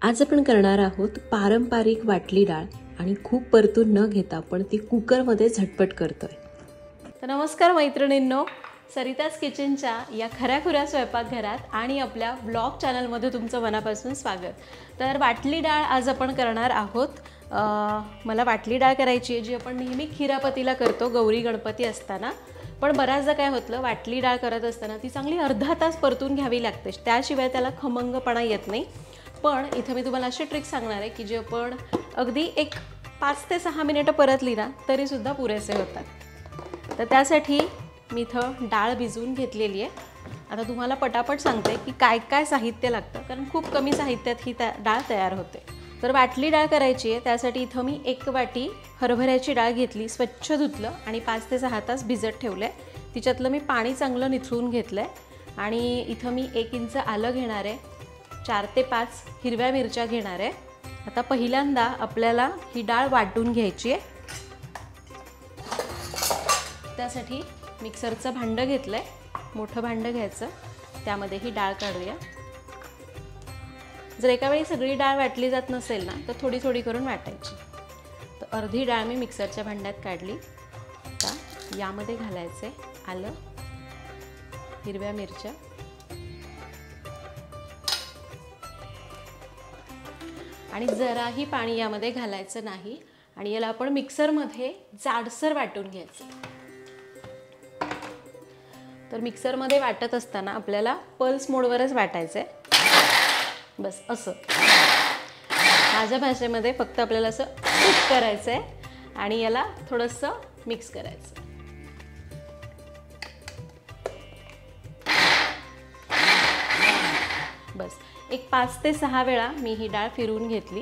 आज आपण करणार आहोत पारंपरिक वाटली डाळ आणि खूप परतून न घेता पण ती कुकरमध्ये झटपट करतोय। तर नमस्कार मैत्रिणींनो, सरिताज किचनच्या या खऱ्याखुऱ्या स्वयंपाकघरात आणि आपल्या ब्लॉग चॅनलमध्ये तुमचं मनापासून स्वागत। तर वाटली डाळ आज आपण करणार आहोत। मला वाटली डाळ करायची आहे जी आपण नेहमी खिरापतीला करतो गौरी गणपती असताना, पण बऱ्याचदा काय होतं वाटली डाळ करत असताना ती चांगली अर्धा तास परतून घ्यावी लागते, त्याशिवाय त्याला खमंगपणा येत नाही। पण इथे मी तुम्हाला अशी ट्रिक सांगणार आहे की जे आपण अगदी एक 5 ते 6 मिनिटं परतली ना तरी सुद्धा पुरेसे होतात। तर त्यासाठी मी इथं डाळ भिजवून घेतलेली आहे। आता तुम्हाला पटापट सांगते की काय काय साहित्य लागतं, कारण खूप कमी साहित्यात ही डाळ तयार होते। तर वाटली डाळ करायची आहे त्यासाठी इथं मी 1 वाटी हरभऱ्याची डाळ घेतली, स्वच्छ धुतलं आणि 5 ते 6 तास भिजत ठेवलंय। तिच्यातलं मी पाणी चांगलं निथळून घेतलंय आणि इथं मी 1 इंच आलं घेणार आहे, 4 ते 5 हिरव्या मिरच्या घेणार आहे। आता पहिल्यांदा आपल्याला ही डाळ वाटून घ्यायची आहे। त्यासाठी मिक्सरचं भांडं घेतलंय, मोठं भांडं घ्यायचं, त्यामध्ये ही डाळ काढूया। जर एका वेळी सगळी डाळ वाटली जात नसेल ना तर थोडी थोडी करून वाटायची। तर अर्धी डाळ मी मिक्सरच्या भांड्यात काढली। आता यामध्ये घालायचे आलं, हिरव्या मिरच्या आणि जराही पाणी यामध्ये घालायचं नाही आणि याला आपण मिक्सरमध्ये जाडसर वाटून घ्यायचं। तर मिक्सरमध्ये वाटत असताना आपल्याला पल्स मोडवरच वाटायचं आहे, बस असं। माझ्या भाषेमध्ये फक्त आपल्याला असं कुक करायचं आहे आणि याला थोडंसं मिक्स करायचं। बस एक 5 ते 6 वेळा मी ही डाळ फिरवून घेतली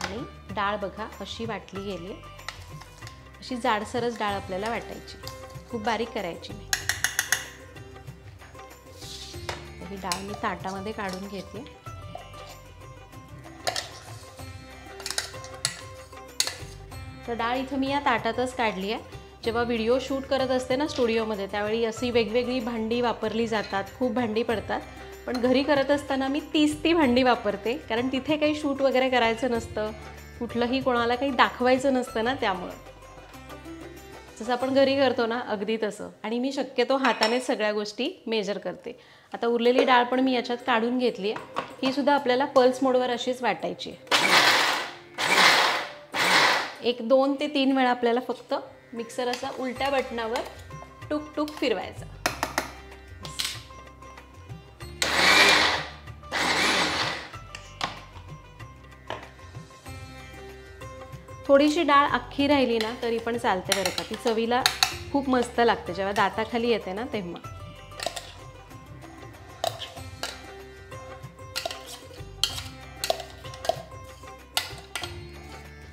आणि डाळ बघा अशी वाटली गेली आहे। अशी जाडसरच डाळ आपल्याला वाटायची, खूप बारीक करायची नाही। ही डाळ मी ताटामध्ये काढून घेते। तर डाळ इथं मी या ताटातच काढली आहे। जेव्हा व्हिडिओ शूट करत असते ना स्टुडिओमध्ये त्यावेळी अशी वेगवेगळी भांडी वापरली जातात, खूप भांडी पडतात, पण घरी करत असताना मी 30 ती भांडी वापरते, कारण तिथे काही शूट वगैरे करायचं नसतं, कुठलंही कोणाला काही दाखवायचं नसतं ना, त्यामुळं जसं आपण घरी करतो ना अगदी तसं। आणि मी शक्यतो हातानेच सगळ्या गोष्टी मेजर करते। आता उरलेली डाळ पण मी याच्यात काढून घेतली आहे, ही सुद्धा आपल्याला पल्स मोडवर अशीच वाटायची आहे। एक 2 ते 3 वेळा आपल्याला फक्त मिक्सर असा उलट्या बटनावर टुक टुक फिरवायचा। थोडीशी डाळ अख्खी राहिली ना तरी पण चालते बरं का, ती चवीला खूप मस्त लागते जेव्हा दाताखाली येते ना तेव्हा।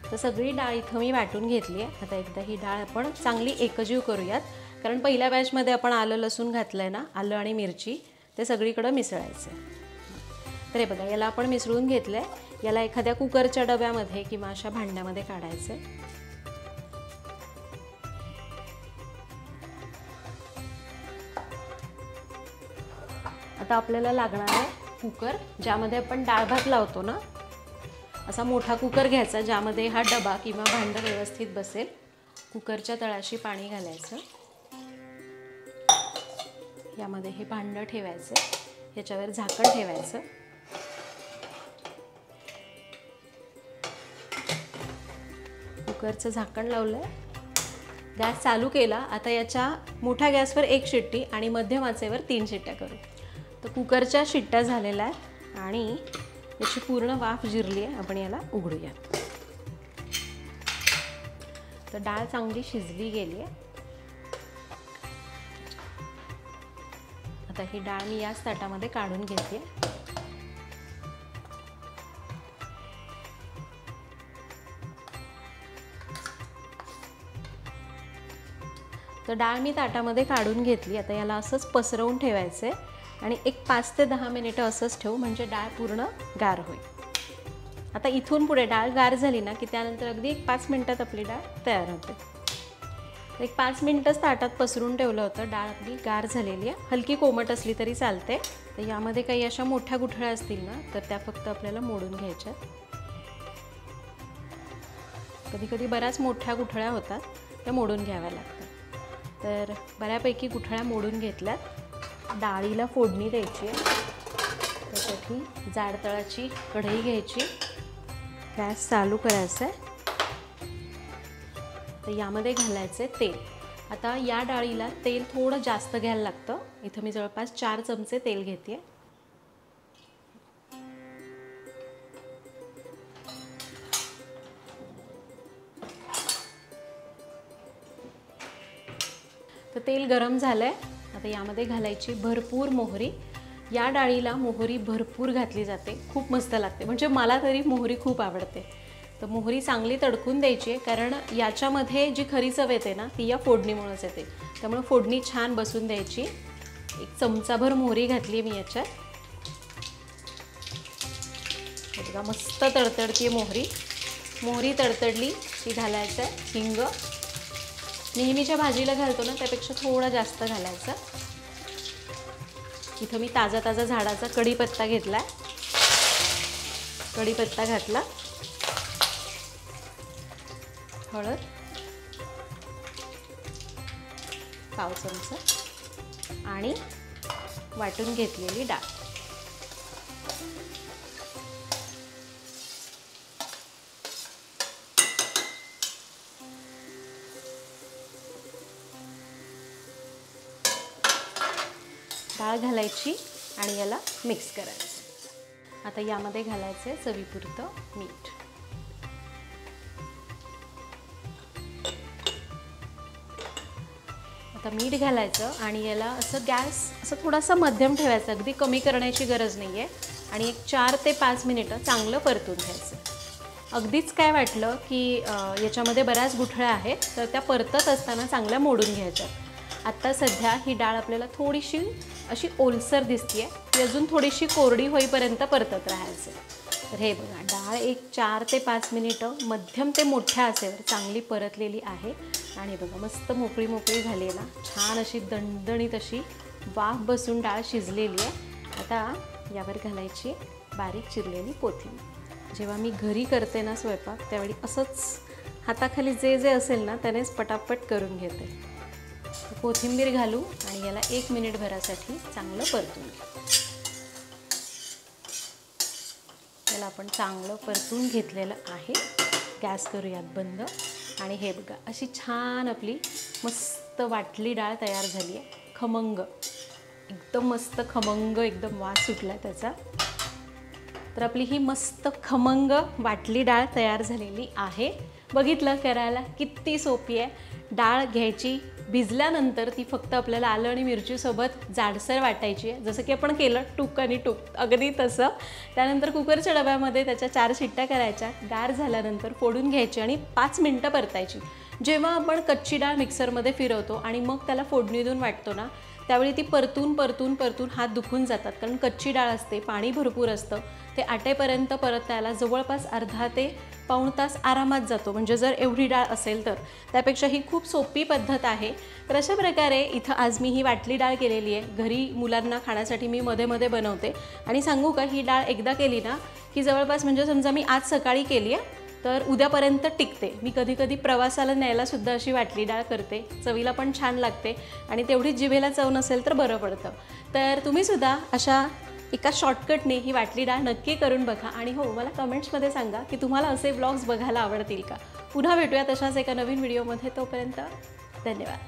तर सगळी डाळ इथं मी वाटून घेतली आहे। आता एकदा ही डाळ आपण चांगली एकजीव करूयात, कारण पहिल्या बॅचमध्ये आपण आलं लसूण घातलंय ना, आलं आणि मिरची ते सगळीकडे मिसळायचं आहे। तर हे बघा याला आपण मिसळून घेतलंय। याला एखाद्या कुकरच्या डब्यामध्ये किंवा अशा भांड्यामध्ये काढायचं। आता आपल्याला लागणार आहे कुकर, ज्यामध्ये आपण डाळ भात लावतो ना, असा मोठा कुकर घ्यायचा ज्यामध्ये हा डबा किंवा भांडं व्यवस्थित बसेल। कुकरच्या तळाशी पाणी घालायचं, यामध्ये हे भांडं ठेवायचं, याच्यावर झाकण ठेवायचं। कुकरचं झाकण लावलंय, गॅस चालू केला। आता याच्या मोठ्या गॅसवर 1 शिट्टी आणि मध्यम आचेवर 3 शिट्ट्या करू। तर कुकरच्या शिट्ट्या झालेल्या आहेत आणि याची पूर्ण वाफ जिरली आहे, आपण याला उघडूया। तर डाळ चांगली शिजली गेली आहे। आता ही डाळ मी याच ताटामध्ये काढून घेते। तर डाळ मी ताटामध्ये काढून घेतली। आता याला असंच पसरवून ठेवायचं आहे आणि एक 5 ते 10 मिनिटं असंच ठेवू, म्हणजे डाळ पूर्ण गार होईल। आता इथून पुढे डाळ गार झाली ना की त्यानंतर अगदी एक 5 मिनिटात आपली डाळ तयार होते। एक 5 मिनिटच ताटात पसरून ठेवलं होतं. डाळ आपली गार झालेली आहे, हलकी कोमट असली तरी चालते. तर यामध्ये काही अशा मोठ्या गुठळ्या असतील ना तर त्या फक्त आपल्याला मोडून घ्यायच्या. कधी कधी बऱ्याच मोठ्या गुठळ्या होतात, त्या मोडून घ्याव्या लागतात. तर बऱ्यापैकी गुठळ्या मोडून घेतल्यात. डाळीला फोडणी द्यायची आहे. त्यासाठी जाड तळाची कढई घ्यायची, गॅस चालू करायचा आहे. तर यामध्ये घालायचं आहे तेल. आता या डाळीला तेल थोडं जास्त घ्यायला लागतं. इथं मी जवळपास 4 चमचे तेल घेते. तर तेल गरम झालं आहे. आता यामध्ये घालायची भरपूर मोहरी. या डाळीला मोहरी भरपूर घातली जाते, खूप मस्त लागते. म्हणजे मला तरी मोहरी खूप आवडते. तर मोहरी चांगली तडकून द्यायची आहे, कारण याच्यामध्ये जी खरी चव येते ना ती या फोडणीमुळेच येते. त्यामुळे फोडणी छान बसून द्यायची. 1 चमचाभर मोहरी घातली आहे मी याच्यात. बघा मस्त तडतडती आहे मोहरी. मोहरी तडतडली की घालायचं आहे हिंग. नेहमीच्या भाजीला घालतो ना त्यापेक्षा थोडा जास्त घालायचा. इथं मी ताजा ताजा झाडाचा कढीपत्ता घेतला आहे. कढीपत्ता घातला. हळद 1/4 चमचा आणि वाटून घेतलेली डाळ. डाळ घालायची आणि याला मिक्स करायचं. आता यामध्ये घालायचं आहे चवीपुरतं मीठ. आता मीठ घालायचं आणि याला असं गॅस असं थोडासा मध्यम ठेवायचा, अगदी कमी करण्याची गरज नाही आहे. आणि एक 4 ते 5 मिनिटं चांगलं परतून घ्यायचं. अगदीच काय वाटलं की याच्यामध्ये बऱ्याच गुठळ्या आहेत तर त्या परतत असताना चांगल्या मोडून घ्यायच्या. आत्ता सध्या ही डाळ आपल्याला थोडीशी अशी ओलसर दिसते आहे, ती अजून थोडीशी कोरडी होईपर्यंत परतत राहायचं. तर हे बघा डाळ एक 4 ते 5 मिनिटं मध्यम ते मोठ्या आचेवर चांगली परतलेली आहे. आणि बघा मस्त मोकळी मोकळी झाली आहे ना, छान अशी दणदणीत अशी वाफ बसून डाळ शिजलेली आहे. आता यावर घालायची बारीक चिरलेली कोथिंबीर. जेव्हा मी घरी करते ना स्वयंपाक त्यावेळी असंच हाताखाली जे जे असेल ना त्यानेच पटापट करून घेते. कोथिंबीर घालू आणि याला 1 मिनिटभरासाठी चांगलं परतून घेऊ. याला आपण चांगलं परतून घेतलेलं आहे. गॅस करूयात बंद. आणि हे बघा अशी छान आपली मस्त वाटली डाळ तयार झाली आहे. खमंग, एकदम मस्त खमंग, एकदम वास सुटला त्याचा. तर आपली ही मस्त खमंग वाटली डाळ तयार झालेली आहे. बघितलं करायला किती सोपी आहे. डाळ घ्यायची, भिजल्यानंतर ती फक्त आपल्याला आलं आणि मिरचीसोबत जाडसर वाटायची आहे, जसं की आपण केलं टूक आणि टूक, अगदी तसं. त्यानंतर कुकरच्या डब्यामध्ये त्याच्या 4 शिट्ट्या करायच्या. गार झाल्यानंतर फोडून घ्यायची आणि 5 मिनटं परतायची. जेव्हा आपण कच्ची डाळ मिक्सरमध्ये फिरवतो आणि मग त्याला फोडणी देऊन वाटतो ना त्यावेळी ती परतून परतून परतून हात दुखून जातात, कारण कच्ची डाळ असते, पाणी भरपूर असतं. ते आटेपर्यंत परतायला जवळपास अर्धा ते पाऊण तास आरामात जातो, म्हणजे जर एवढी डाळ असेल तर. त्यापेक्षा ही खूप सोपी पद्धत आहे. तर अशा प्रकारे इथं आज मी ही वाटली डाळ केलेली आहे. घरी मुलांना खाण्यासाठी मी मध्ये मध्ये बनवते. आणि सांगू का, ही डाळ एकदा केली ना की जवळपास, म्हणजे समजा मी आज सकाळी केली आहे तर उद्यापर्यंत टिकते. मी कधी कधी प्रवासाला न्यायलासुद्धा अशी वाटली डाळ करते. चवीला पण छान लागते आणि तेवढीच जिभेला चव नसेल तर बरं पडतं. तर तुम्हीसुद्धा अशा एका शॉर्टकटने ही वाटली डाळ नक्की करून बघा. आणि हो, मला कमेंट्समध्ये सांगा की तुम्हाला असे व्लॉग्स बघायला आवडतील का. पुन्हा भेटूया तशाच एका नवीन व्हिडिओमध्ये. तोपर्यंत धन्यवाद.